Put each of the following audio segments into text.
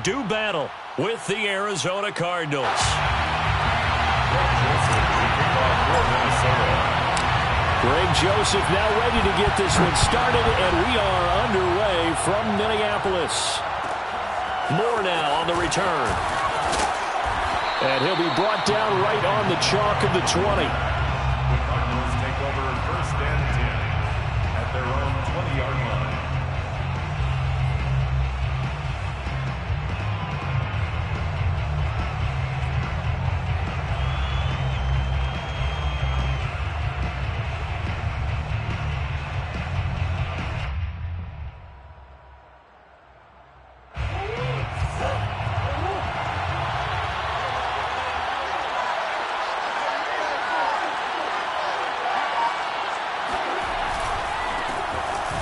do battle with the Arizona Cardinals. Greg Joseph now ready to get this one started, and we are underway from Minneapolis. Moore now on the return. And he'll be brought down right on the chalk of the 20. The Cardinals take over 1st and 10 at their own 20-yard line.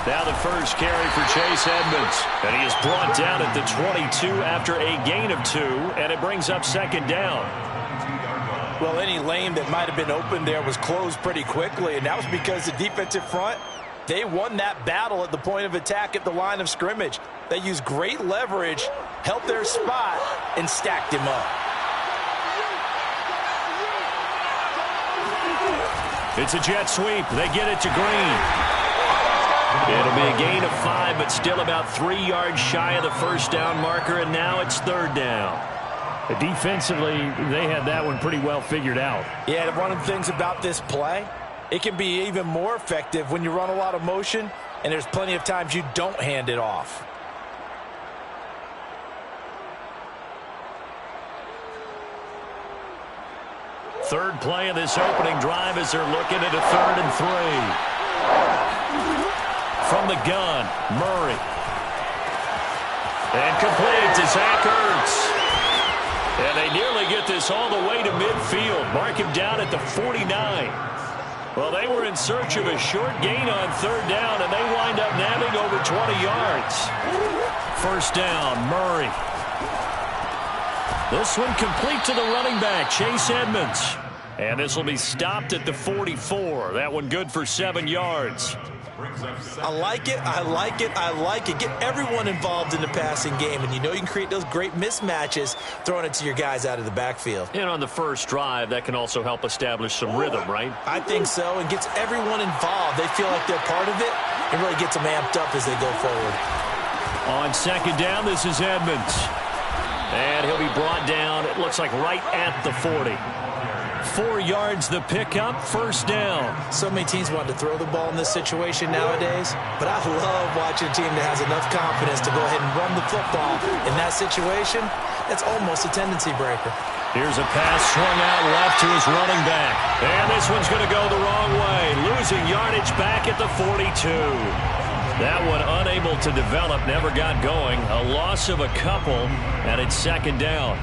Now the first carry for Chase Edmonds. And he is brought down at the 22 after a gain of 2. And it brings up 2nd down. Well, any lane that might have been open there was closed pretty quickly. And that was because the defensive front, they won that battle at the point of attack at the line of scrimmage. They used great leverage, held their spot, and stacked him up. It's a jet sweep. They get it to Green. It'll be a gain of 5, but still about 3 yards shy of the 1st down marker, and now it's 3rd down. Defensively, they had that one pretty well figured out. Yeah, and one of the things about this play, it can be even more effective when you run a lot of motion, and there's plenty of times you don't hand it off. Third play of this opening drive as they're looking at a 3rd and 3. From the gun, Murray. And complete to Zach Ertz. And they nearly get this all the way to midfield. Mark him down at the 49. Well, they were in search of a short gain on 3rd down, and they wind up nabbing over 20 yards. 1st down, Murray. This one complete to the running back, Chase Edmonds. And this will be stopped at the 44. That one good for 7 yards. I like it, I like it, I like it. Get everyone involved in the passing game, and you know you can create those great mismatches throwing it to your guys out of the backfield. And on the first drive, that can also help establish some rhythm, right? I think so, and gets everyone involved. They feel like they're part of it, and really gets them amped up as they go forward. On 2nd down, this is Edmonds. And he'll be brought down, it looks like right at the 40. 4 yards the pickup, 1st down. So many teams want to throw the ball in this situation nowadays, but I love watching a team that has enough confidence to go ahead and run the football. In that situation, that's almost a tendency breaker. Here's a pass swung out left to his running back. And this one's going to go the wrong way, losing yardage back at the 42. That one unable to develop, never got going. A loss of a couple, and it's 2nd down.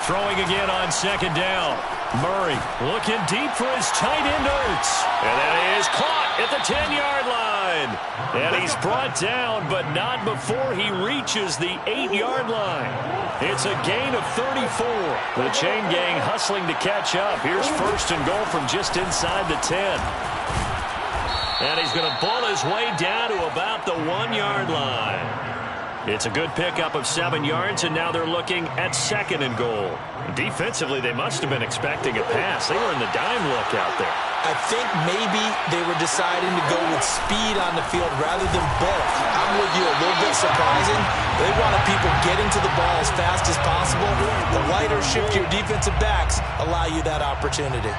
Throwing again on 2nd down. Murray looking deep for his tight end Ertz. And that is caught at the 10-yard line. And he's brought down, but not before he reaches the 8-yard line. It's a gain of 34. The chain gang hustling to catch up. Here's 1st and goal from just inside the 10. And he's going to bull his way down to about the 1-yard line. It's a good pickup of 7 yards, and now they're looking at 2nd and goal. Defensively, they must have been expecting a pass. They were in the dime look out there. I think maybe they were deciding to go with speed on the field rather than bulk. I'm with you, a little bit surprising. They wanted people getting to the ball as fast as possible. The lighter, shiftier defensive backs allow you that opportunity.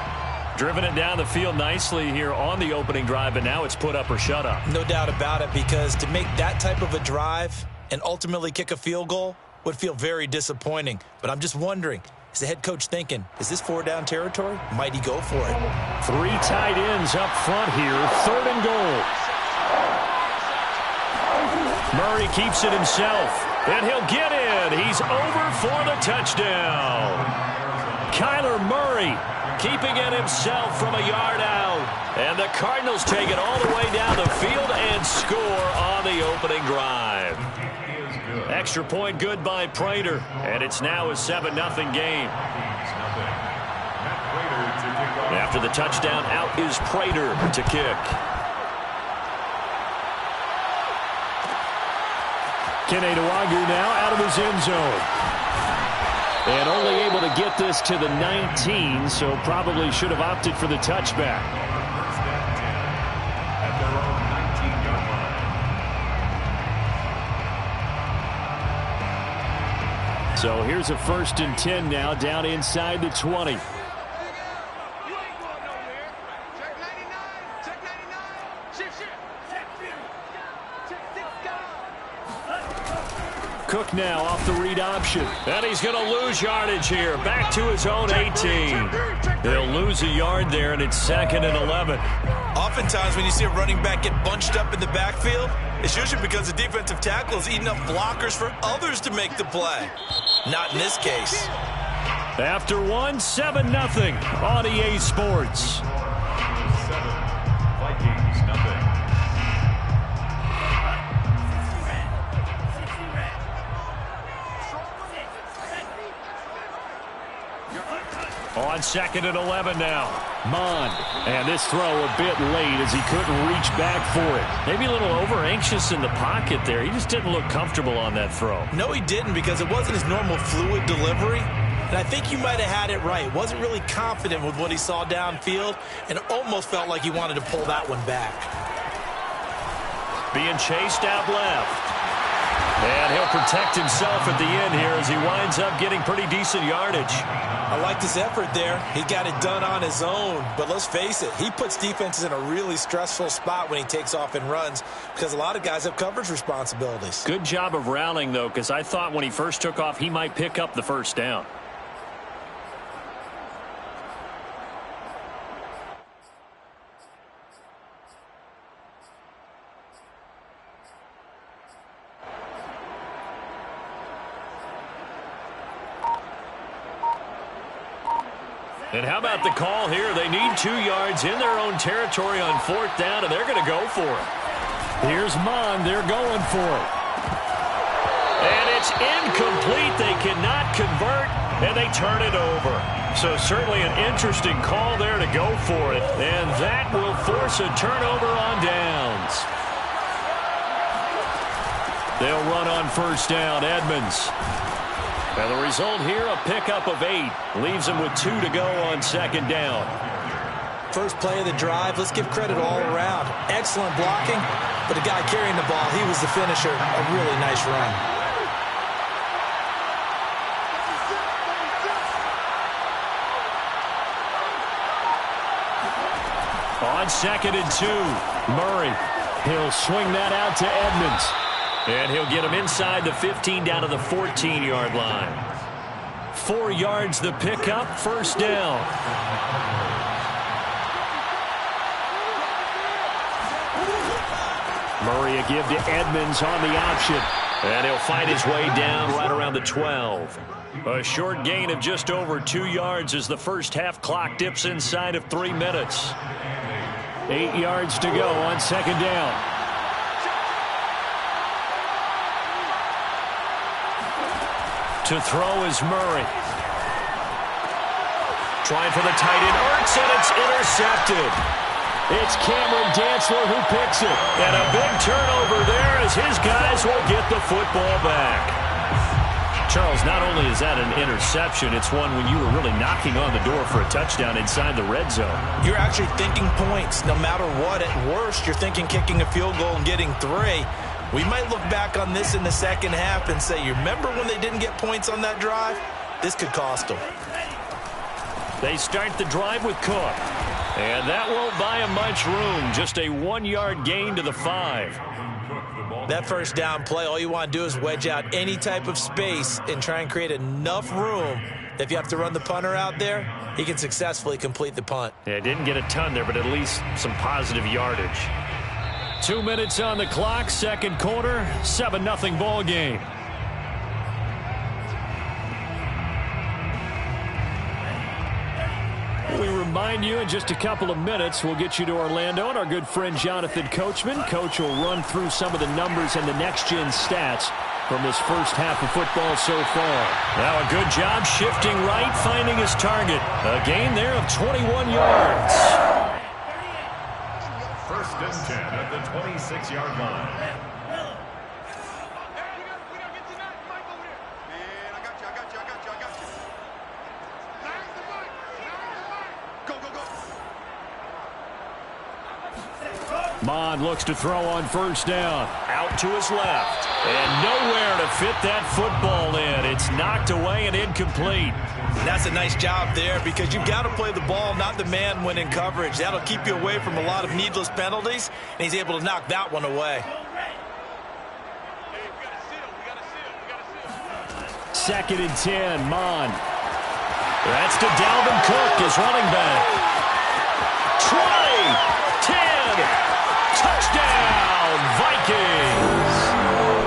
Driven it down the field nicely here on the opening drive, and now it's put up or shut up. No doubt about it, because to make that type of a drive and ultimately kick a field goal would feel very disappointing. But I'm just wondering, is the head coach thinking, is this 4-down territory? Might he go for it? 3 tight ends up front here, 3rd and goal. Murray keeps it himself, and he'll get in. He's over for the touchdown. Kyler Murray keeping it himself from a yard out. And the Cardinals take it all the way down the field and score on the opening drive. Extra point good by Prater. And it's now a 7-0 game. After the touchdown, out is Prater to kick. Uuuuuuu now out of his end zone. And only able to get this to the 19, so probably should have opted for the touchback. So here's a 1st and 10 now, down inside the 20. Cook now off the read option. And he's going to lose yardage here. Back to his own 18. They'll lose a yard there, and it's 2nd and 11. Oftentimes when you see a running back get bunched up in the backfield, it's usually because the defensive tackle is eating up blockers for others to make the play. Not in this case. After 1, 7-0 on EA Sports. 7, Vikings, nothing. On 2nd and 11 now. Mond. And this throw a bit late as he couldn't reach back for it. Maybe a little over-anxious in the pocket there. He just didn't look comfortable on that throw. No, he didn't, because it wasn't his normal fluid delivery. And I think you might have had it right. Wasn't really confident with what he saw downfield and almost felt like he wanted to pull that one back. Being chased out left. And he'll protect himself at the end here as he winds up getting pretty decent yardage. I liked his effort there. He got it done on his own. But let's face it, he puts defenses in a really stressful spot when he takes off and runs because a lot of guys have coverage responsibilities. Good job of rallying, though, because I thought when he first took off, he might pick up the 1st down. And how about the call here? They need 2 yards in their own territory on 4th down, and they're going to go for it. Here's Mond. They're going for it. And it's incomplete. They cannot convert, and they turn it over. So certainly an interesting call there to go for it, and that will force a turnover on downs. They'll run on 1st down. Edmonds. And the result here, a pickup of 8. Leaves him with 2 to go on 2nd down. First play of the drive, let's give credit all around. Excellent blocking, but the guy carrying the ball, he was the finisher. A really nice run. On 2nd and 2, Murray. He'll swing that out to Edmonds. And he'll get him inside the 15 down to the 14-yard line. 4 yards the pickup, 1st down. Murray a give to Edmonds on the option. And he'll find his way down right around the 12. A short gain of just over 2 yards as the first half clock dips inside of 3 minutes. 8 yards to go on 2nd down. To throw is Murray. Trying for the tight end, Ertz, and it's intercepted. It's Cameron Dantzler who picks it. And a big turnover there as his guys will get the football back. Charles, not only is that an interception, it's one when you were really knocking on the door for a touchdown inside the red zone. You're actually thinking points. No matter what, at worst, you're thinking kicking a field goal and getting 3. We might look back on this in the second half and say, you remember when they didn't get points on that drive? This could cost them. They start the drive with Cook. And that won't buy him much room. Just a 1-yard gain to the 5. That first down play, all you want to do is wedge out any type of space and try and create enough room. If you have to run the punter out there, he can successfully complete the punt. Yeah, didn't get a ton there, but at least some positive yardage. 2 minutes on the clock, 2nd quarter, 7-0 ball game. We remind you in just a couple of minutes, we'll get you to Orlando and our good friend Jonathan Coachman. Coach will run through some of the numbers and the next-gen stats from this first half of football so far. Now a good job shifting right, finding his target. A gain there of 21 yards. First and 10 at the 26-yard line. Mond looks to throw on first down. Out to his left. And nowhere to fit that football in. It's knocked away and incomplete. That's a nice job there because you've got to play the ball, not the man when in coverage. That'll keep you away from a lot of needless penalties, and he's able to knock that one away. Second and 10, Mond. That's to Dalvin Cook, his running back. 20, 10, touchdown, Vikings.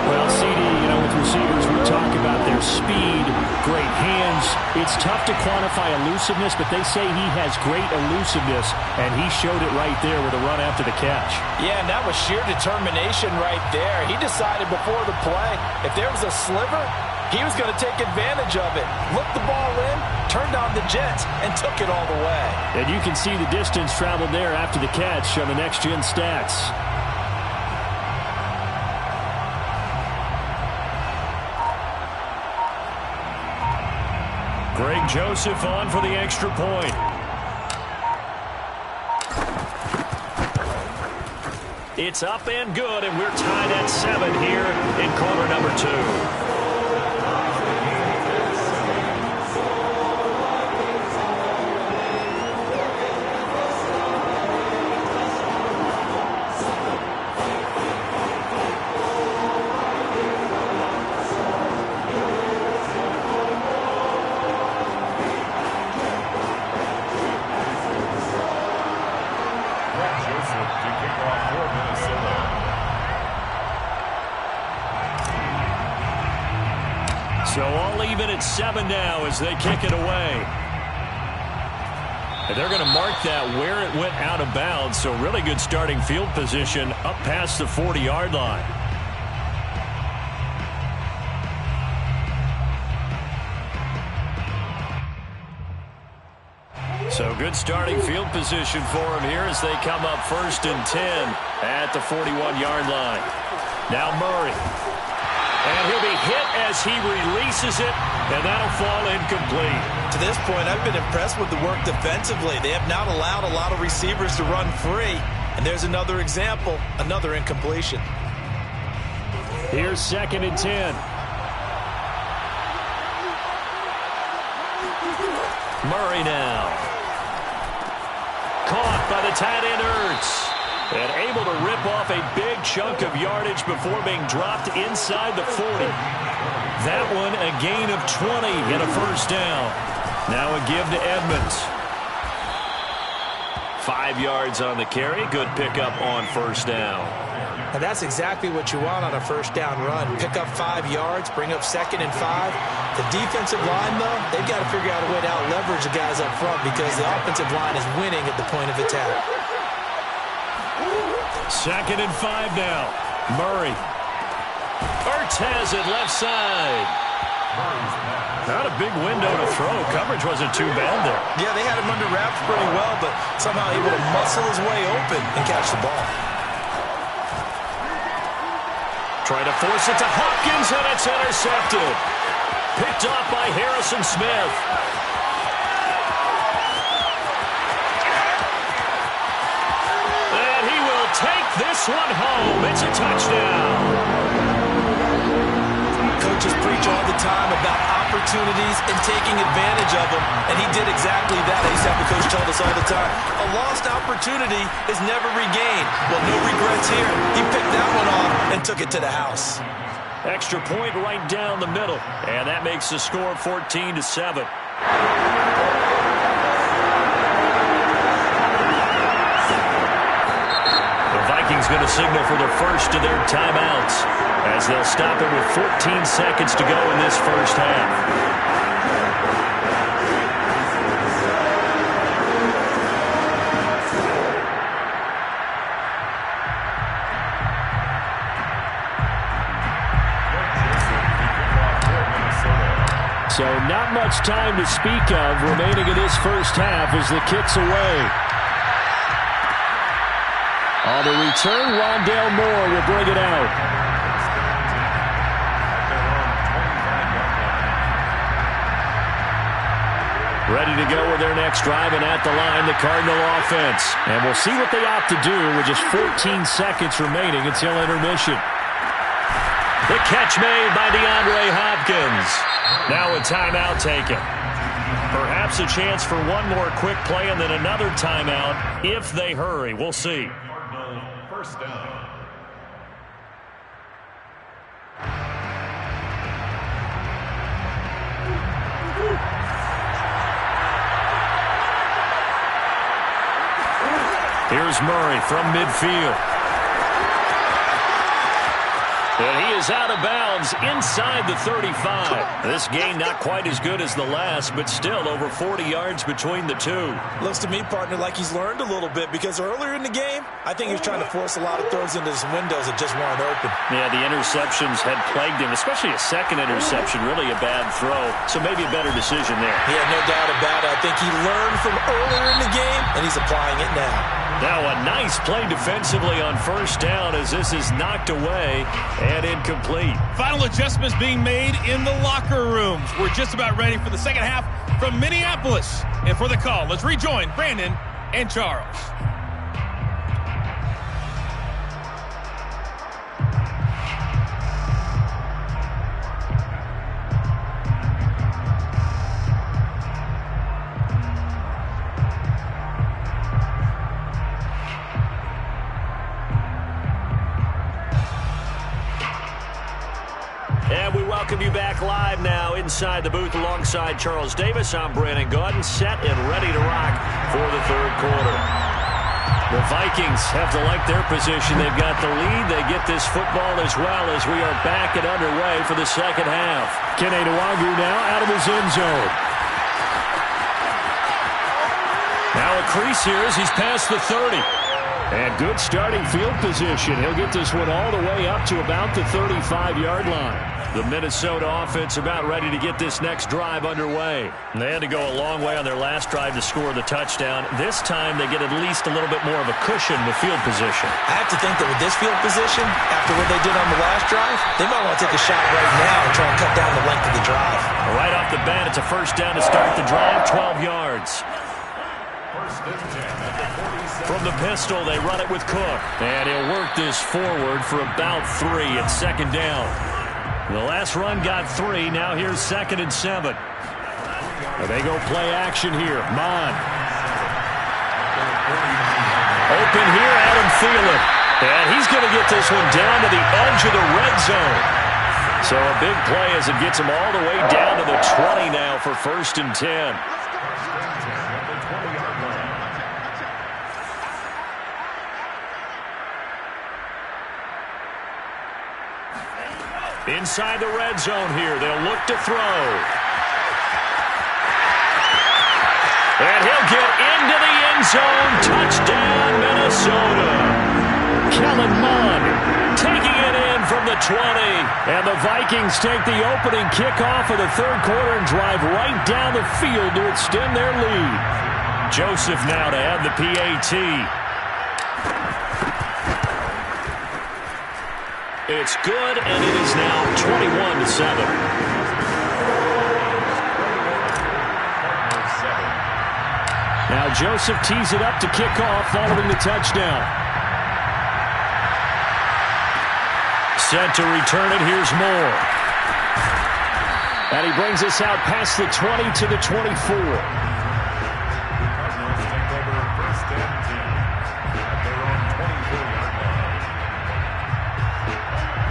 Well, CD, with receivers, we talk about their speed, great hands. It's tough to quantify elusiveness, but they say he has great elusiveness, and he showed it right there with a run after the catch. Yeah, and that was sheer determination right there. He decided before the play, if there was a sliver, he was going to take advantage of it. Looked the ball in, turned on the jets, and took it all the way. And you can see the distance traveled there after the catch on the next-gen stats. Greg Joseph on for the extra point. It's up and good, and we're tied at 7 here in quarter number 2. So all even at 7 now as they kick it away. And they're going to mark that where it went out of bounds. So really good starting field position up past the 40-yard line. So good starting field position for him here as they come up first and 10 at the 41-yard line. Now Murray. And he'll be hit as he releases it, and that'll fall incomplete. To this point, I've been impressed with the work defensively. They have not allowed a lot of receivers to run free. And there's another example, another incompletion. Here's second and 10. Murray now. Caught by the tight end Ertz. And able to rip off a big chunk of yardage before being dropped inside the 40. That one a gain of 20 and a first down. Now a give to Edmonds. 5 yards on the carry. Good pickup on first down. And that's exactly what you want on a first down run. Pick up 5 yards, bring up second and 5. The defensive line, though, they've got to figure out a way to out-leverage the guys up front because the offensive line is winning at the point of attack. Second and 5 now. Murray. Ertz has it left side. Not a big window to throw. Coverage wasn't too bad there. Yeah, they had him under wraps pretty well, but somehow able to muscle his way open and catch the ball. Trying to force it to Hopkins, and it's intercepted. Picked off by Harrison Smith. And he will take this one home. It's a touchdown. Coaches preach all the time about opportunities and taking advantage of them, and he did exactly that. I used to have a coach told us all the time, a lost opportunity is never regained. Well, no regrets here. He picked that one off and took it to the house. Extra point right down the middle, and that makes the score 14-7. Vikings going to signal for the first of their timeouts as they'll stop it with 14 seconds to go in this first half. So not much time to speak of remaining in this first half as the kick's away. On the return, Rondale Moore will bring it out. Ready to go with their next drive, and at the line, the Cardinal offense. And we'll see what they opt to do with just 14 seconds remaining until intermission. The catch made by DeAndre Hopkins. Now a timeout taken. Perhaps a chance for one more quick play and then another timeout if they hurry. We'll see. First down. Here's Murray from midfield. And he is out of bounds inside the 35. This game not quite as good as the last, but still over 40 yards between the two. Looks to me, partner, like he's learned a little bit, because earlier in the game, I think he was trying to force a lot of throws into some windows that just weren't open. Yeah, the interceptions had plagued him, especially a second interception, really a bad throw. So maybe a better decision there. Yeah, no doubt about it. I think he learned from earlier in the game, and he's applying it now. Now a nice play defensively on first down as this is knocked away and incomplete. Final adjustments being made in the locker rooms. We're just about ready for the second half from Minneapolis. And for the call, let's rejoin Brandon and Charles. And we welcome you back live now inside the booth alongside Charles Davis. I'm Brandon Gaudin, set and ready to rock for the third quarter. The Vikings have to like their position. They've got the lead. They get this football as well as we are back and underway for the second half. Kene Nwangwu now out of his end zone. Now a crease here as he's past the 30. And good starting field position. He'll get this one all the way up to about the 35-yard line. The Minnesota offense about ready to get this next drive underway. And they had to go a long way on their last drive to score the touchdown. This time they get at least a little bit more of a cushion with field position. I have to think that with this field position, after what they did on the last drive, they might want to take a shot right now and try and cut down the length of the drive. Right off the bat, it's a first down to start the drive, 12 yards. From the pistol, they run it with Cook. And he'll work this forward for about 3 at second down. The last run got 3. Now here's 2nd and 7. And they go play action here. Mon. Open here, Adam Thielen. And he's going to get this one down to the edge of the red zone. So a big play as it gets him all the way down to the 20 now for 1st and 10. Inside the red zone here, they'll look to throw. And he'll get into the end zone. Touchdown, Minnesota. Kellen Mond Taking it in from the 20. And the Vikings take the opening kickoff of the third quarter and drive right down the field to extend their lead. Joseph now to add the PAT. It's good, and it is now 21-7. Now Joseph tees it up to kick off following the touchdown. Set to return it. Here's Moore. And he brings us out past the 20 to the 24.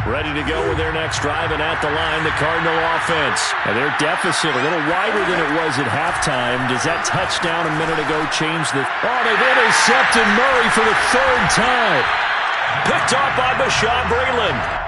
Ready to go with their next drive, and at the line, the Cardinal offense. And their deficit a little wider than it was at halftime. Does that touchdown a minute ago change the... Oh, they've intercepted Murray for the 3rd time. Picked off by Bashaud Breeland.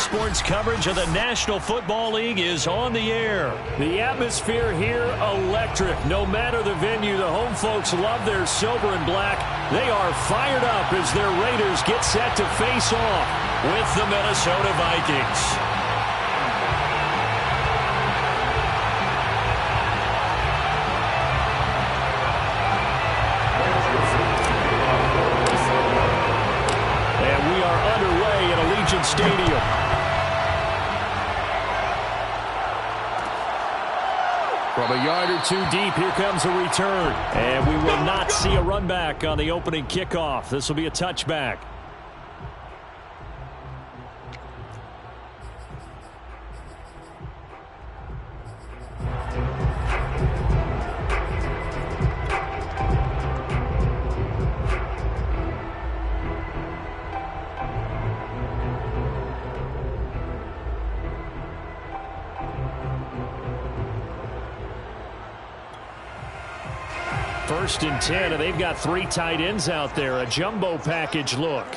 sports coverage of the National Football League is on the air. The atmosphere here, electric. No matter the venue, the home folks love their silver and black. They are fired up as their Raiders get set to face off with the Minnesota Vikings. Stadium. From a yard or two deep, here comes a return. And we will not see a run back on the opening kickoff. This will be a touchback. First and 10, and they've got 3 tight ends out there. A jumbo package look.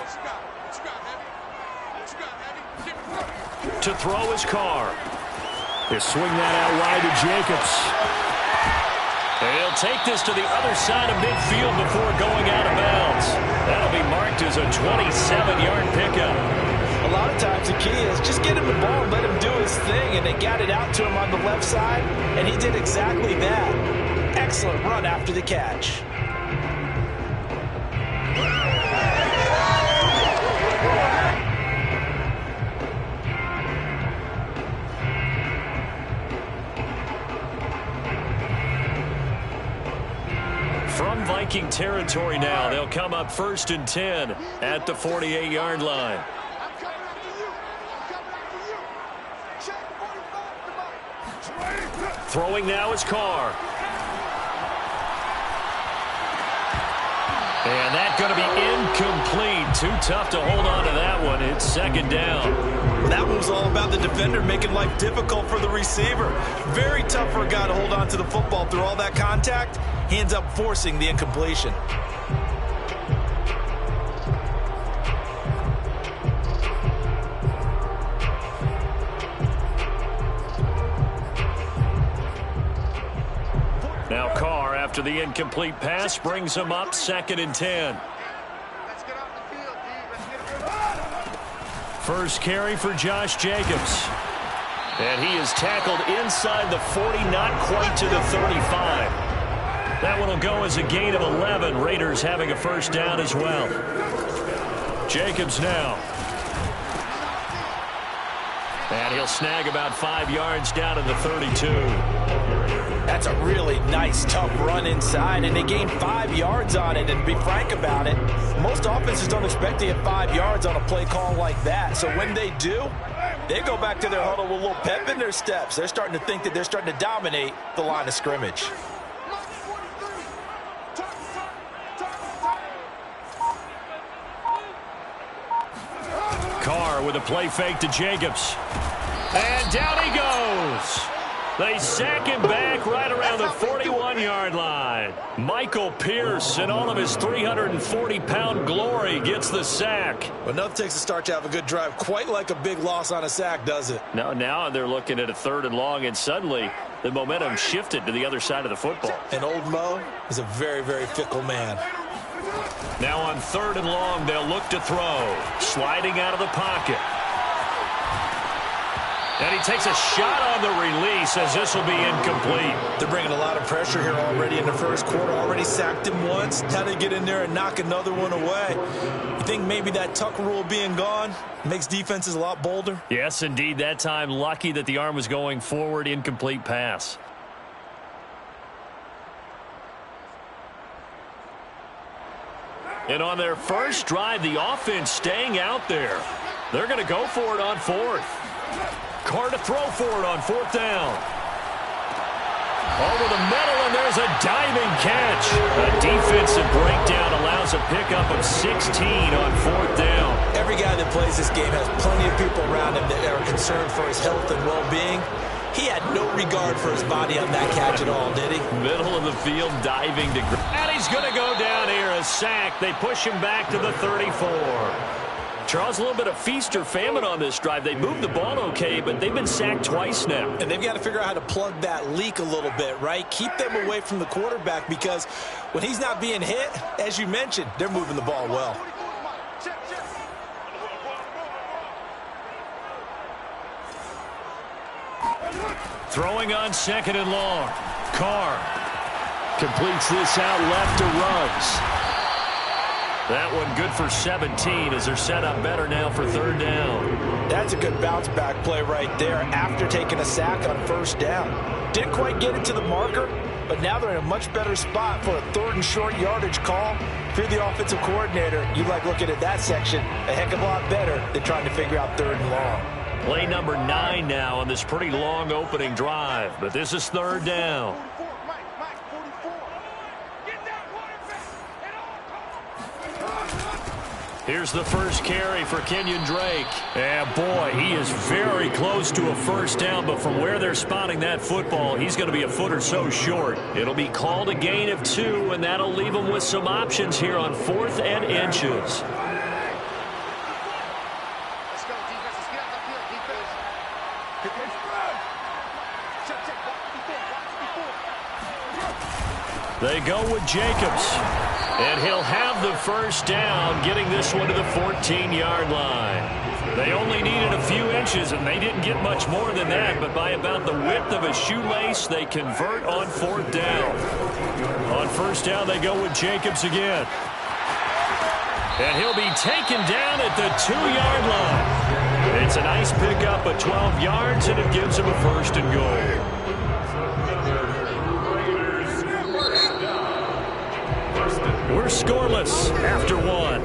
To throw his Carr. They swing that out wide to Jacobs. He'll take this to the other side of midfield before going out of bounds. That'll be marked as a 27-yard pickup. A lot of times the key is just get him the ball and let him do his thing, and they got it out to him on the left side, and he did exactly that. Excellent run after the catch. From Viking territory now, they'll come up first and 10 at the 48-yard line. Throwing now is Carr. And that's going to be incomplete. Too tough to hold on to that one. It's second down. That one was all about the defender making life difficult for the receiver. Very tough for a guy to hold on to the football through all that contact. He ends up forcing the incompletion. Now Carr, after the incomplete pass, brings him up second and 10. First carry for Josh Jacobs. And he is tackled inside the 40, not quite to the 35. That one will go as a gain of 11. Raiders having a first down as well. Jacobs now. And he'll snag about 5 yards down in the 32. That's a really nice, tough run inside, and they gained 5 yards on it. And to be frank about it, most offenses don't expect to get 5 yards on a play call like that. So when they do, they go back to their huddle with a little pep in their steps. They're starting to think that they're starting to dominate the line of scrimmage. Carr with a play fake to Jacobs. And down he goes. They sack him back right around the 41-yard line. Michael Pierce, in all of his 340-pound glory, gets the sack. Well, enough takes to start to have a good drive. Quite like a big loss on a sack, does it? Now they're looking at a 3rd and long, and suddenly the momentum shifted to the other side of the football. And old Mo is a very, very fickle man. Now on 3rd and long, they'll look to throw. Sliding out of the pocket. And he takes a shot on the release as this will be incomplete. They're bringing a lot of pressure here already in the first quarter. Already sacked him once. Now they get in there and knock another one away. You think maybe that tuck rule being gone makes defenses a lot bolder? Yes, indeed. That time, lucky that the arm was going forward. Incomplete pass. And on their first drive, the offense staying out there. They're going to go for it on 4th. Carr to throw for it on 4th down. Over the middle, and there's a diving catch. A defensive breakdown allows a pickup of 16 on 4th down. Every guy that plays this game has plenty of people around him that are concerned for his health and well-being. He had no regard for his body on that catch at all, did he? Middle of the field, diving to... And he's going to go down here, a sack. They push him back to the 34. Charles, a little bit of feast or famine on this drive. They moved the ball okay, but they've been sacked twice now. And they've got to figure out how to plug that leak a little bit, right? Keep them away from the quarterback, because when he's not being hit, as you mentioned, they're moving the ball well. Throwing on 2nd and long. Carr completes this out left to Runzzz. That one good for 17 as they're set up better now for 3rd down. That's a good bounce back play right there after taking a sack on 1st down. Didn't quite get it to the marker, but now they're in a much better spot for a 3rd and short yardage call. If you're the offensive coordinator, you like looking at that section a heck of a lot better than trying to figure out 3rd and long. Play number 9 now on this pretty long opening drive, but this is 3rd down. Here's the first carry for Kenyon Drake. And boy, he is very close to a 1st down, but from where they're spotting that football, he's going to be a foot or so short. It'll be called a gain of 2, and that'll leave him with some options here on 4th and inches. They go with Jacobs. And he'll have the 1st down, getting this one to the 14-yard line. They only needed a few inches, and they didn't get much more than that, but by about the width of a shoelace, they convert on 4th down. On 1st down, they go with Jacobs again. And he'll be taken down at the 2-yard line. It's a nice pickup of 12 yards, and it gives him a 1st and goal. We're scoreless after 1.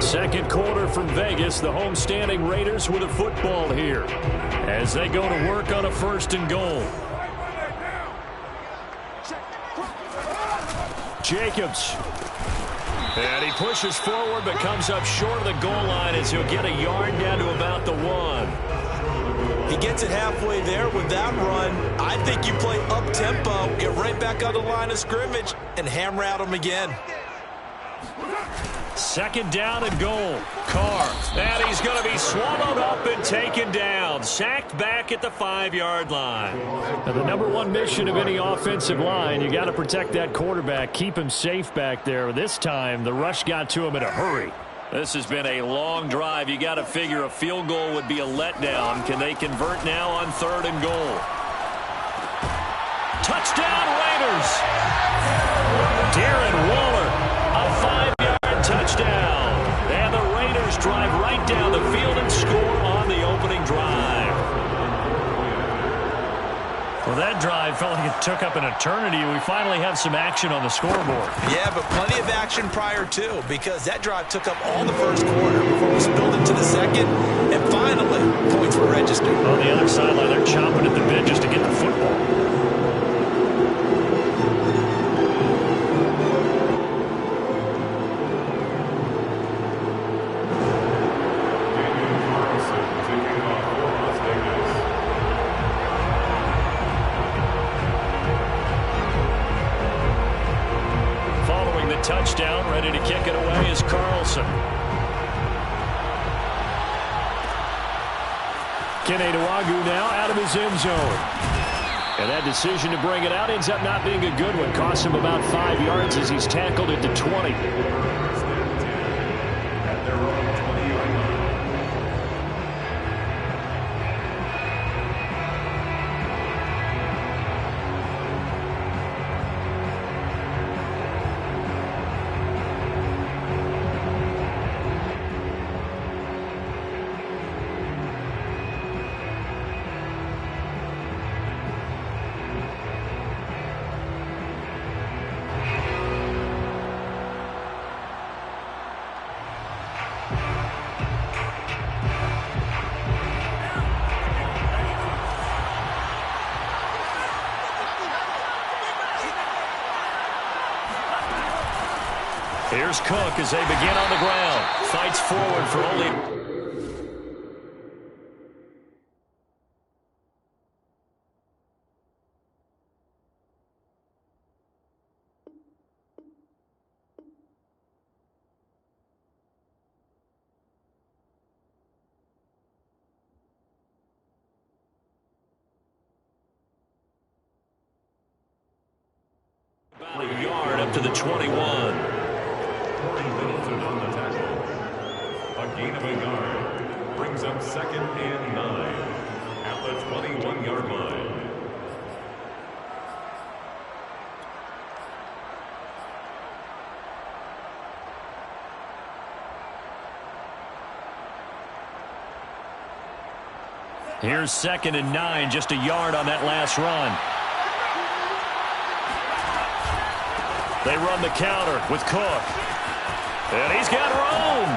2nd quarter from Vegas. The homestanding Raiders with a football here as they go to work on a 1st and goal. Jacobs. And he pushes forward but comes up short of the goal line as he'll get a yard down to about the 1. He gets it halfway there with that run. I think you play up-tempo, get right back on the line of scrimmage, and hammer at him again. 2nd down and goal. Carr. And he's going to be swallowed up and taken down. Sacked back at the 5-yard line. Now, the number 1 mission of any offensive line, you got to protect that quarterback, keep him safe back there. This time, the rush got to him in a hurry. This has been a long drive. You got to figure a field goal would be a letdown. Can they convert now on 3rd and goal? Touchdown, Raiders! Darren Waller, a 5-yard touchdown. And the Raiders drive right down the field and score on the opening drive. Well, that drive felt like it took up an eternity. We finally have some action on the scoreboard. Yeah, but plenty of action prior to, because that drive took up all the 1st quarter before we spilled into the 2nd, and finally, points were registered. On the other sideline, they're chomping at the bit just to get the football. Touchdown, ready to kick it away is Carlson. Uuuuuuu now out of his end zone. And that decision to bring it out ends up not being a good one. Costs him about 5 yards as he's tackled at the 20. Here's Cook as they begin on the ground. Fights forward for only... up to the 21. Middleton on the tackle. A gain of a yard brings up 2nd and 9 at the 21-yard line. Here's 2nd and 9, just a yard on that last run. They run the counter with Cook. And he's got room.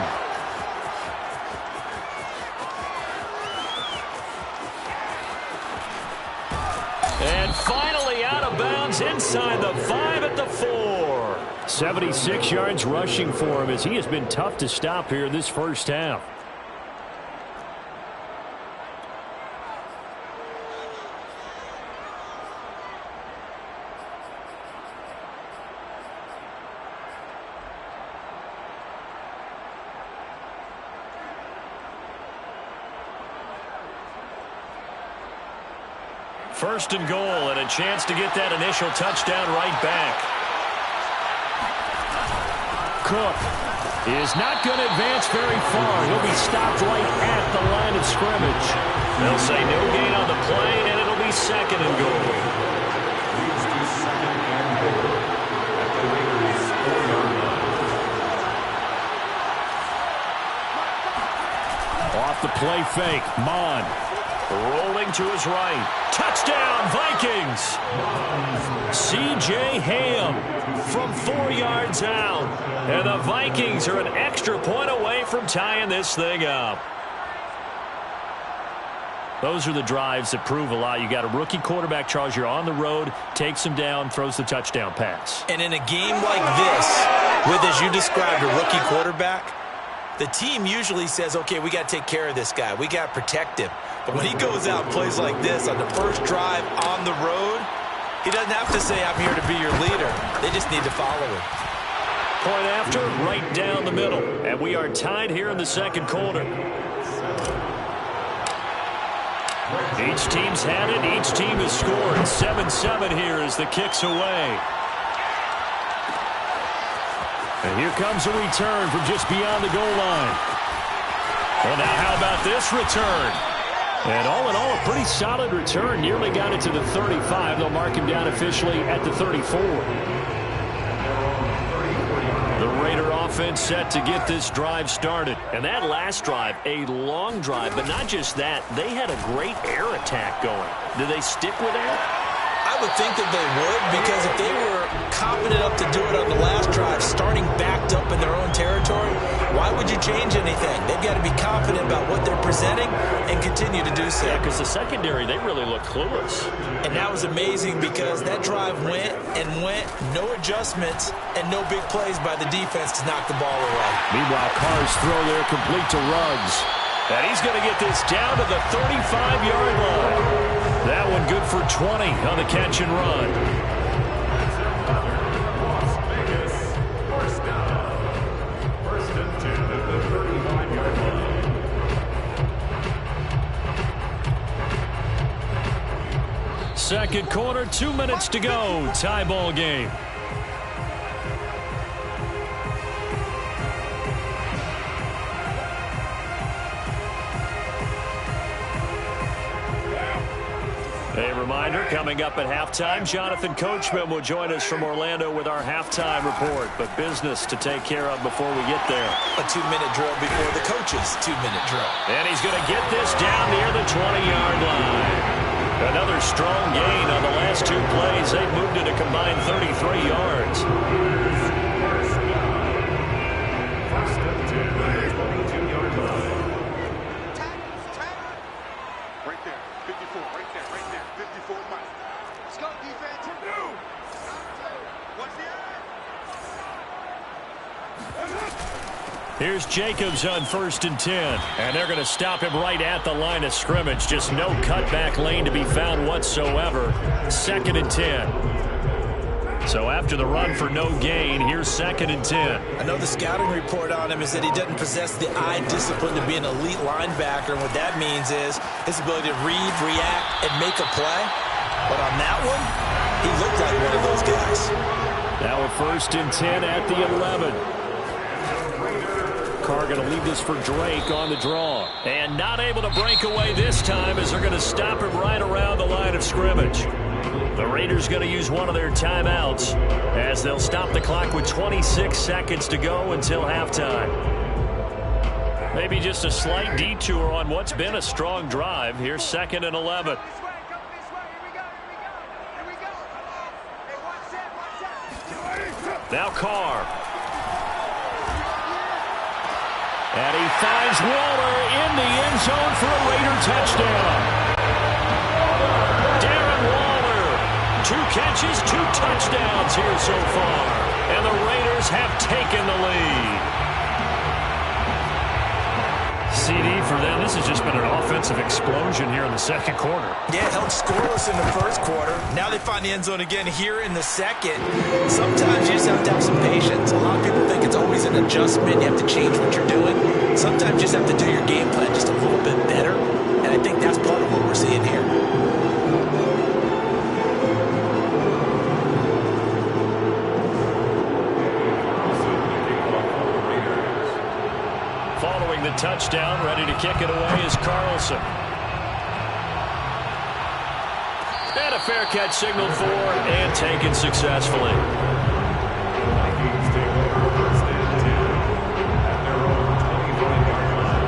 And finally out of bounds inside the 5 at the 4. 76 yards rushing for him as he has been tough to stop here in this first half. First and goal, and a chance to get that initial touchdown right back. Cook is not going to advance very far. He'll be stopped right at the line of scrimmage. They'll say no gain on the play, and it'll be 2nd and goal. Leads to 2nd and goal at the Raiders' 4-yard line. Off the play fake, Mon. Rolling to his right. Touchdown, Vikings! C.J. Ham from 4 yards out. And the Vikings are an extra point away from tying this thing up. Those are the drives that prove a lot. You got a rookie quarterback, Charles. You're on the road, takes him down, throws the touchdown pass. And in a game like this, with, as you described, a rookie quarterback, the team usually says, okay, we got to take care of this guy. We got to protect him. But when he goes out and plays like this on the first drive on the road, he doesn't have to say, I'm here to be your leader. They just need to follow him. Point after, right down the middle. And we are tied here in the second quarter. Each team's had it. Each team has scored. 7-7 here as the kick's away. And here comes a return from just beyond the goal line. Well, now how about this return? And all in all, a pretty solid return. Nearly got it to the 35. They'll mark him down officially at the 34. The Raider offense set to get this drive started. And that last drive, a long drive, but not just that. They had a great air attack going. Did they stick with that? I would think that they would, because if they were confident enough to do it on the last drive, starting backed up in their own territory, why would you change anything? They've got to be confident about what they're presenting and continue to do so. Yeah, because the secondary, they really looked clueless. And that was amazing because that drive went and went, no adjustments, and no big plays by the defense to knock the ball away. Meanwhile, Carr's throw there complete to Runzzz. And he's going to get this down to the 35-yard line. That one good for 20 on the catch and run. Las Vegas, first down. 1st and 10 at the 35-yard line. Second quarter, 2 minutes to go. Tie ball game. A reminder, coming up at halftime, Jonathan Coachman will join us from Orlando with our halftime report. But business to take care of before we get there. A 2-minute drill before the coach's 2-minute drill. And he's going to get this down near the 20-yard line. Another strong gain on the last 2 plays. They've moved it a combined 33 yards. First and 10 at the 22-yard line. Right there, 54, right there, 54 miles. Let's go, defense. Dooo! What's the Here's Jacobs on 1st and 10. And they're going to stop him right at the line of scrimmage. Just no cutback lane to be found whatsoever. 2nd and 10. So after the run for no gain, here's 2nd and 10. I know the scouting report on him is that he doesn't possess the eye discipline to be an elite linebacker. And what that means is his ability to read, react, and make a play. But on that one, he looked like one of those guys. Now a 1st and 10 at the 11. Carr going to leave this for Drake on the draw. And not able to break away this time as they're going to stop him right around the line of scrimmage. The Raiders going to use one of their timeouts as they'll stop the clock with 26 seconds to go until halftime. Maybe just a slight detour on what's been a strong drive. Here's 2nd and 11. Now Carr. And he finds Waller in the end zone for a Raider touchdown. Darren Waller, 2 catches, 2 touchdowns here so far. And the Raiders have taken the lead. CD for them, this has just been an offensive explosion here in the 2nd quarter. Yeah, held scoreless in the 1st quarter. Now they find the end zone again here in the 2nd. Sometimes you just have to have some patience. A lot of people think it's always an adjustment. You have to change what you're doing. Sometimes you just have to do your game plan just a little bit better. And I think that's part of what we're seeing here. Following the touchdown, ready to kick it away is Carlson. And a fair catch signaled for and taken successfully. Vikings take over 1st and 10 at their own 25-yard line.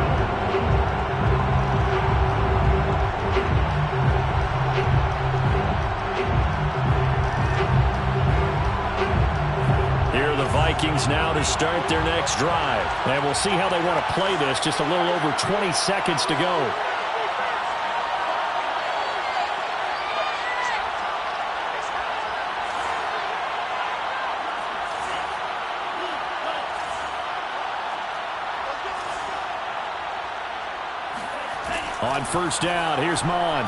Here are the Vikings now to start their next drive. And we'll see how they want to play this. Just a little over 20 seconds to go. On 1st down, here's Mond.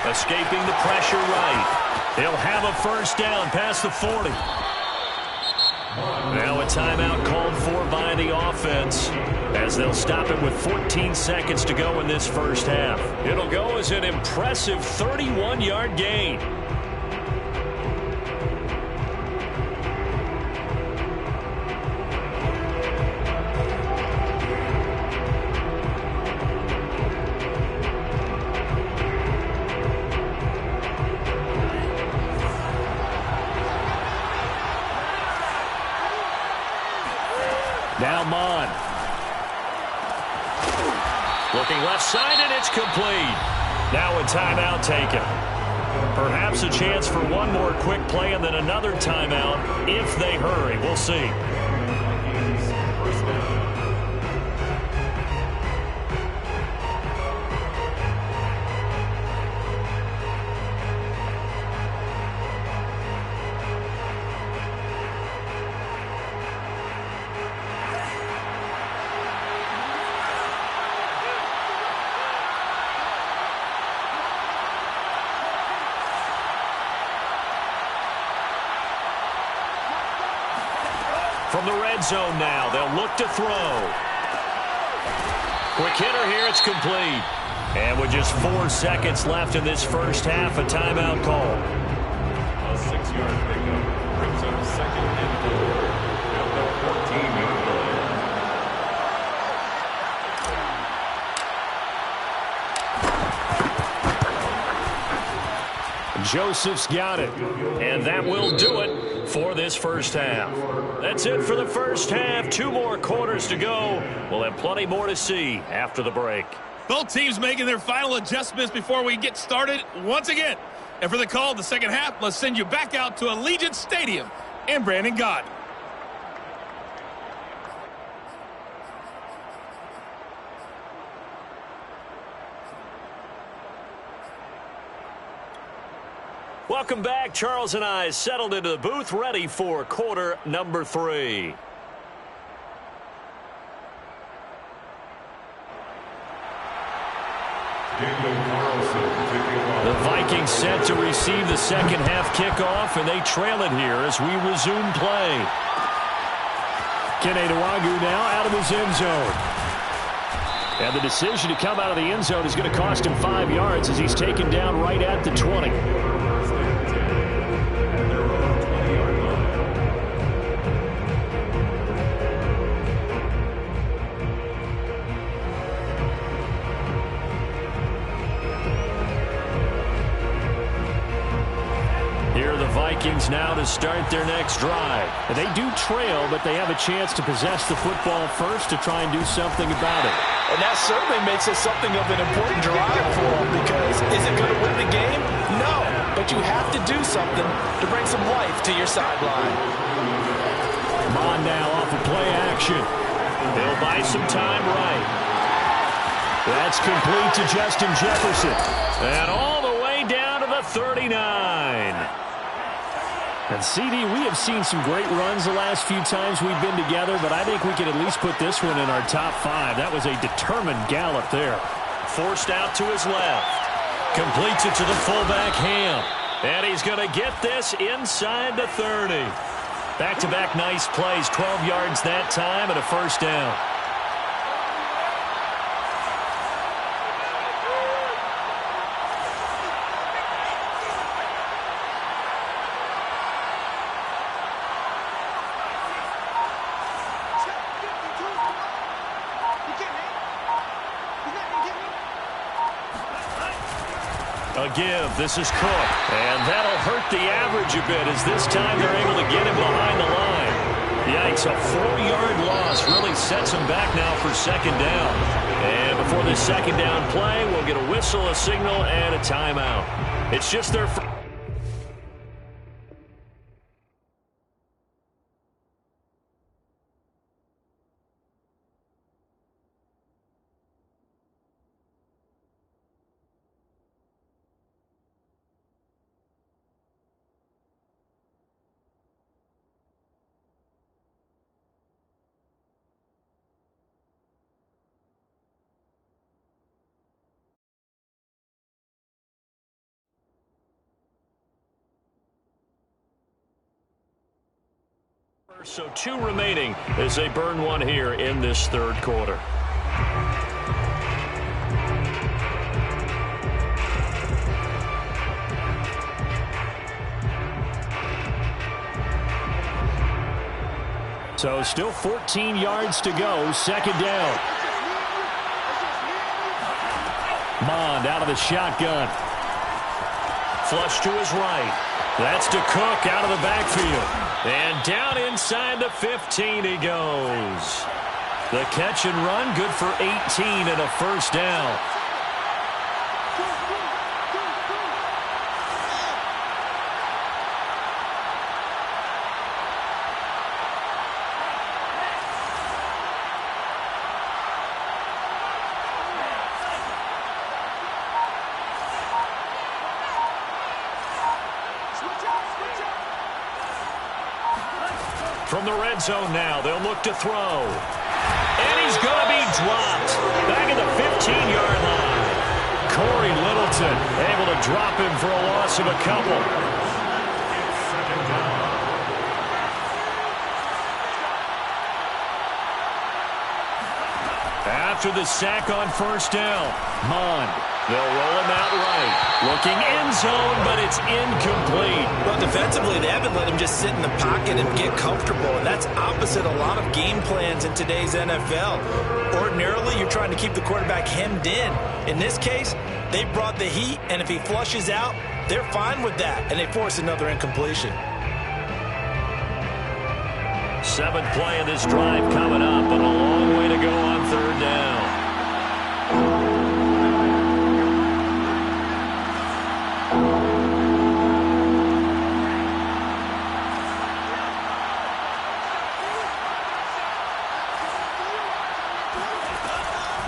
Escaping the pressure right. They'll have a 1st down past the 40. Now a timeout called for by the offense as they'll stop it with 14 seconds to go in this 1st half. It'll go as an impressive 31-yard gain. Now Mond. Looking left side, and it's complete. Now a timeout taken. Perhaps a chance for one more quick play and then another timeout if they hurry. We'll see. Vikings 1st down. From the red zone now, they'll look to throw. Quick hitter here, it's complete. And with just 4 seconds left in this 1st half, a timeout call. A 6-yard pickup brings up 2nd and 4 at the 14-yard line. Joseph's got it. And that will do it for this 1st half. That's it for the 1st half. 2 more quarters to go. We'll have plenty more to see after the break. Both teams making their final adjustments before we get started once again. And for the call of the 2nd half, let's send you back out to Allegiant Stadium in Brandon Gott. Welcome back. Charles and I settled into the booth, ready for quarter number 3. The Vikings set to receive the 2nd half kickoff, and they trail it here as we resume play. Kene Nwangwu now out of his end zone. And the decision to come out of the end zone is going to cost him 5 yards as he's taken down right at the 20. Vikings now to start their next drive. They do trail, but they have a chance to possess the football first to try and do something about it. And that certainly makes it something of an important drive for them, because is it going to win the game? No, but you have to do something to bring some life to your sideline. On now off of play action. They'll buy some time right. That's complete to Justin Jefferson. And all the way down to the 39. And CD, we have seen some great runs the last few times we've been together, but I think we can at least put this one in our top 5. That was a determined gallop there. Forced out to his left. Completes it to the fullback, Ham. And he's going to get this inside the 30. Back-to-back nice plays, 12 yards that time and a first down. A give. This is Cook. And that'll hurt the average a bit, as this time they're able to get him behind the line. Yikes, a 4-yard loss really sets him back now for second down. And before this second down play, we'll get a whistle, a signal, and a timeout. It's just their first. So 2 remaining as they burn one here in this third quarter. So still 14 yards to go, second down. Mond out of the shotgun. Flush to his right. That's to Cook out of the backfield. And down inside the 15 he goes. The catch and run, good for 18 and a first down. From the red zone now, they'll look to throw. And he's going to be dropped. Back at the 15-yard line. Corey Littleton able to drop him for a loss of a couple. After the sack on first down, Mond. They'll roll him out right. Looking end zone, but it's incomplete. Well, defensively, they haven't let him just sit in the pocket and get comfortable, and that's opposite a lot of game plans in today's NFL. Ordinarily, you're trying to keep the quarterback hemmed in. In this case, they brought the heat, and if he flushes out, they're fine with that, and they force another incompletion. 7th play of this drive coming up, but a long way to go on third down.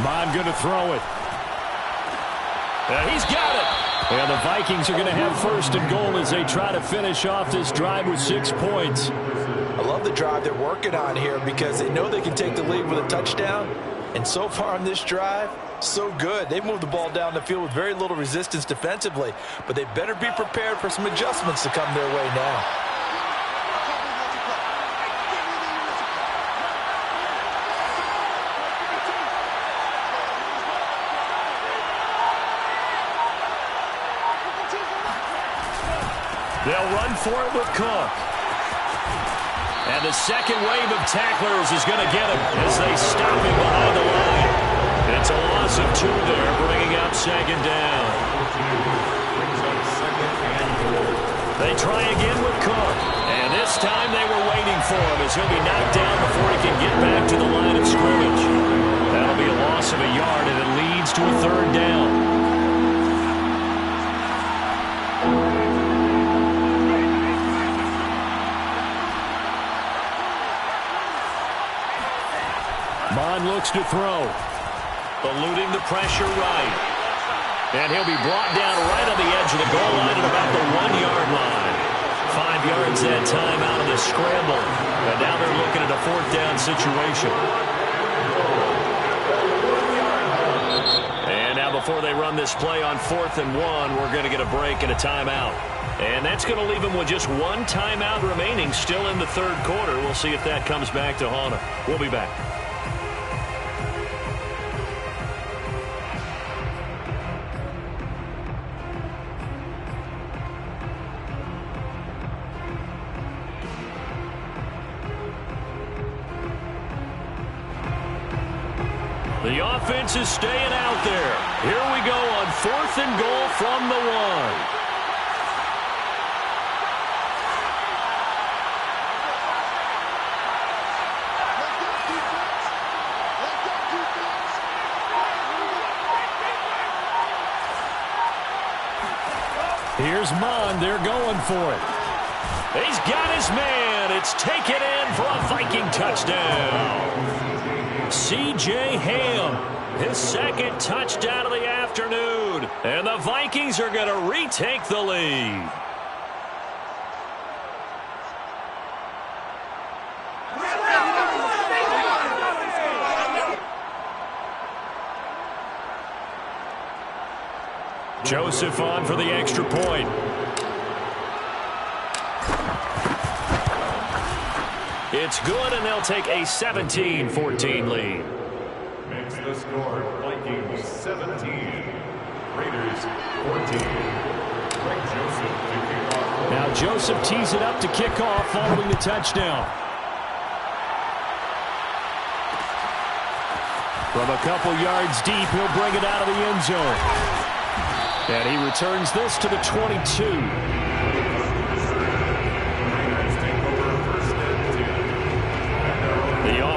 Mond going to throw it. He's got it. And the Vikings are going to have first and goal as they try to finish off this drive with 6 points. I love the drive they're working on here because they know they can take the lead with a touchdown. And so far on this drive, so good. They've moved the ball down the field with very little resistance defensively. But they better be prepared for some adjustments to come their way now. They'll run for it with Cook. And the second wave of tacklers is going to get him as they stop him behind the line. It's a loss of 2 there, bringing up second down. They try again with Cook. And this time they were waiting for him as he'll be knocked down before he can get back to the line of scrimmage. That'll be a loss of a yard, and it leads to a third down. Bond looks to throw. Eluding the pressure right. And he'll be brought down right on the edge of the goal line at about the 1-yard line. 5 yards that time out of the scramble. And now they're looking at a fourth down situation. And now before they run this play on 4th and 1, we're going to get a break and a timeout. And that's going to leave them with just one timeout remaining still in the third quarter. We'll see if that comes back to haunt them. We'll be back. The offense is staying out there. Here we go on 4th and goal from the 1. Here's Mond. They're going for it. He's got his man. It's taken in for a Viking touchdown. C.J. Ham, his second touchdown of the afternoon. And the Vikings are going to retake the lead. Joseph on for the extra point. It's good, and they'll take a 17-14 lead. Makes the score Vikings 17, Raiders 14. Greg Joseph to kick off. Now Joseph tees it up to kick off following the touchdown. From a couple yards deep, he'll bring it out of the end zone. And he returns this to the 22.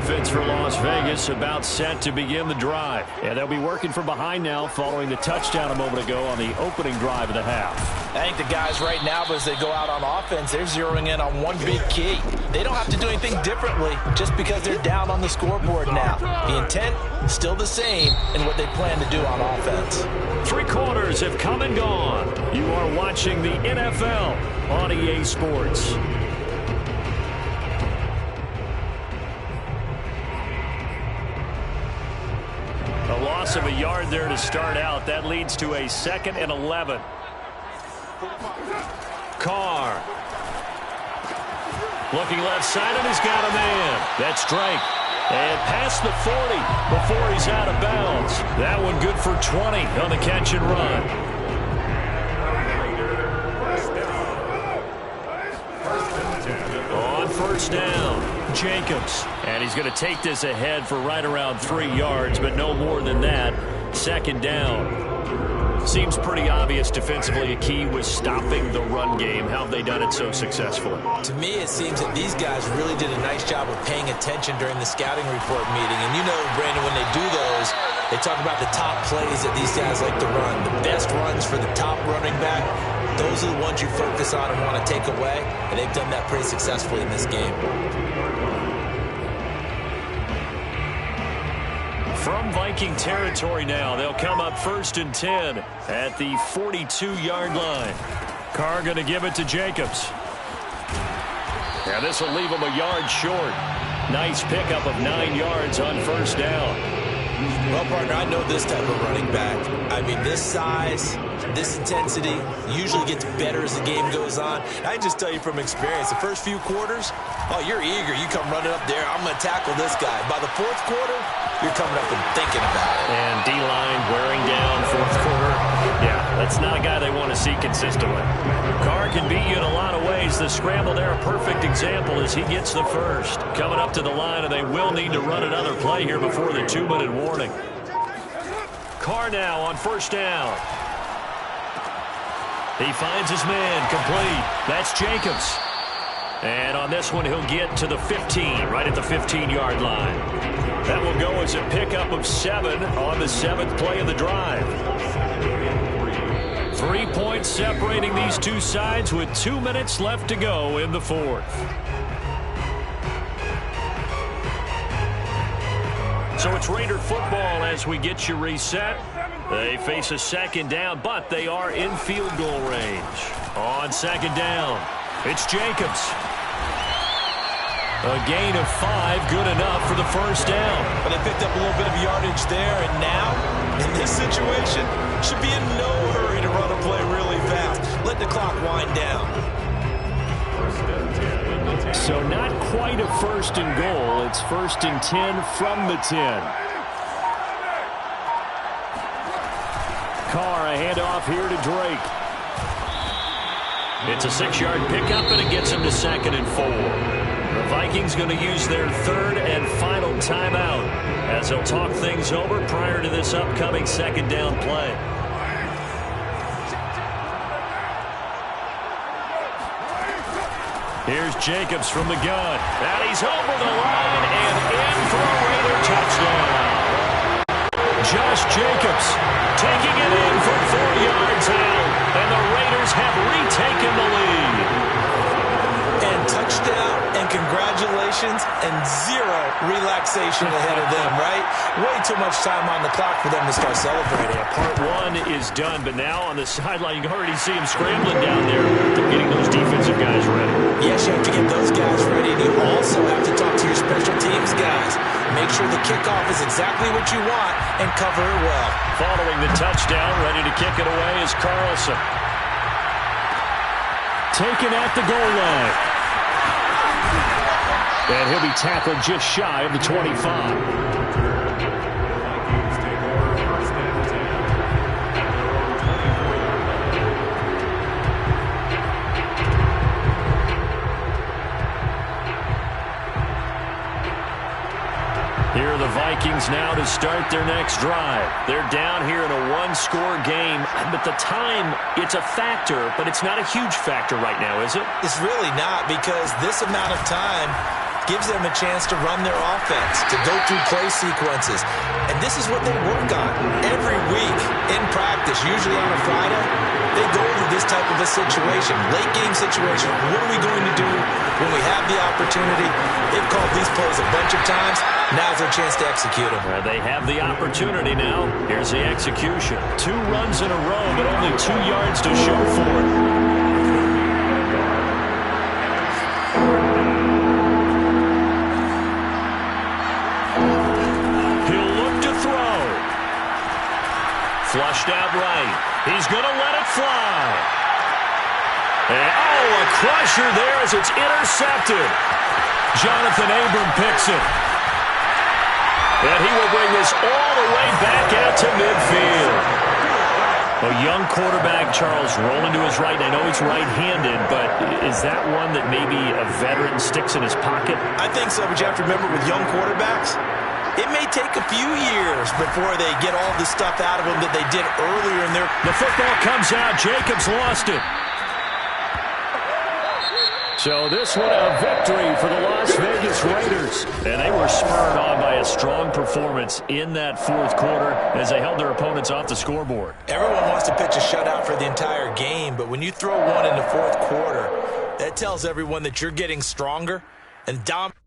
Offense for Las Vegas about set to begin the drive. And they'll be working from behind now following the touchdown a moment ago on the opening drive of the half. I think the guys right now, as they go out on offense, they're zeroing in on one big key. They don't have to do anything differently just because they're down on the scoreboard now. The intent is still the same in what they plan to do on offense. 3 quarters have come and gone. You are watching the NFL on EA Sports. A loss of a yard there to start out. That leads to a 2nd and 11. Carr. Looking left side, and he's got a man. That's Drake. And past the 40 before he's out of bounds. That one good for 20 on the catch and run. On 1st down. Jacobs. And he's going to take this ahead for right around 3 yards, but no more than that. 2nd down. Seems pretty obvious defensively a key was stopping the run game. How have they done it so successfully? To me, it seems that these guys really did a nice job of paying attention during the scouting report meeting. And you know, Brandon, when they do those, they talk about the top plays that these guys like to run. The best runs for the top running back, those are the ones you focus on and want to take away. And they've done that pretty successfully in this game. From Viking territory now, they'll come up 1st and 10 at the 42-yard line. Carr going to give it to Jacobs. Now this will leave him a yard short. Nice pickup of 9 yards on 1st down. Well, partner, I know this type of running back. I mean, this size, this intensity usually gets better as the game goes on. I can just tell you from experience, the first few quarters, oh, you're eager. You come running up there, I'm going to tackle this guy. By the 4th quarter, you're coming up and thinking about it. And D-line wearing down 4th quarter. Yeah, that's not a guy they want to see consistently. Carr can beat you in a lot of ways. The scramble there, a perfect example as he gets the first. Coming up to the line, and they will need to run another play here before the 2-minute warning. Carr now on 1st down. He finds his man, complete. That's Jacobs. And on this one, he'll get to the 15, right at the 15-yard line. That will go as a pickup of 7 on the 7th play of the drive. 3 points separating these two sides with 2 minutes left to go in the 4th. So it's Raider football as we get you reset. They face a second down, but they are in field goal range. On second down, it's Jacobs. A gain of 5, good enough for the first down. But they picked up a little bit of yardage there, and now, in this situation, should be in no hurry to run a play really fast. Let the clock wind down. So not quite a first and goal. It's 1st and 10 from the 10. Carr, a handoff here to Drake. It's a 6-yard pickup, and it gets him to 2nd and 4. The Vikings going to use their 3rd and final timeout as they'll talk things over prior to this upcoming second down play. Here's Jacobs from the gun. And he's over the line and in for a Raider touchdown. Josh Jacobs taking it in from 4 yards out. And the Raiders have retaken the lead. And touchdown and congratulations and 0 relaxation ahead of them, right? Way too much time on the clock for them to start celebrating. Part 1 is done, but now on the sideline, you can already see him scrambling down there to getting those defensive guys ready. Yes, you have to get those guys ready, and you also have to talk to your special teams guys. Make sure the kickoff is exactly what you want and cover it well. Following the touchdown, ready to kick it away is Carlson. Taken at the goal line. And he'll be tackled just shy of the 25. Here are the Vikings now to start their next drive. They're down here in a 1-score game, but the time, it's a factor, but it's not a huge factor right now, is it? It's really not, because this amount of time gives them a chance to run their offense, to go through play sequences. And this is what they work on every week in practice, usually on a Friday. They go through this type of a situation, late game situation. What are we going to do when we have the opportunity? They've called these plays a bunch of times. Now's their chance to execute them. They have the opportunity now. Here's the execution. 2 runs in a row, but only 2 yards to show for it. Flushed out right. He's going to let it fly. And, a crusher there as it's intercepted. Jonathan Abram picks it. And he will bring this all the way back out to midfield. A young quarterback, Charles, rolling to his right. I know he's right-handed, but is that one that maybe a veteran sticks in his pocket? I think so, but you have to remember with young quarterbacks, it may take a few years before they get all the stuff out of them that they did earlier in their... The football comes out. Jacobs lost it. So this one a victory for the Las Vegas Raiders. And they were spurred on by a strong performance in that 4th quarter as they held their opponents off the scoreboard. Everyone wants to pitch a shutout for the entire game, but when you throw one in the 4th quarter, that tells everyone that you're getting stronger and dominant.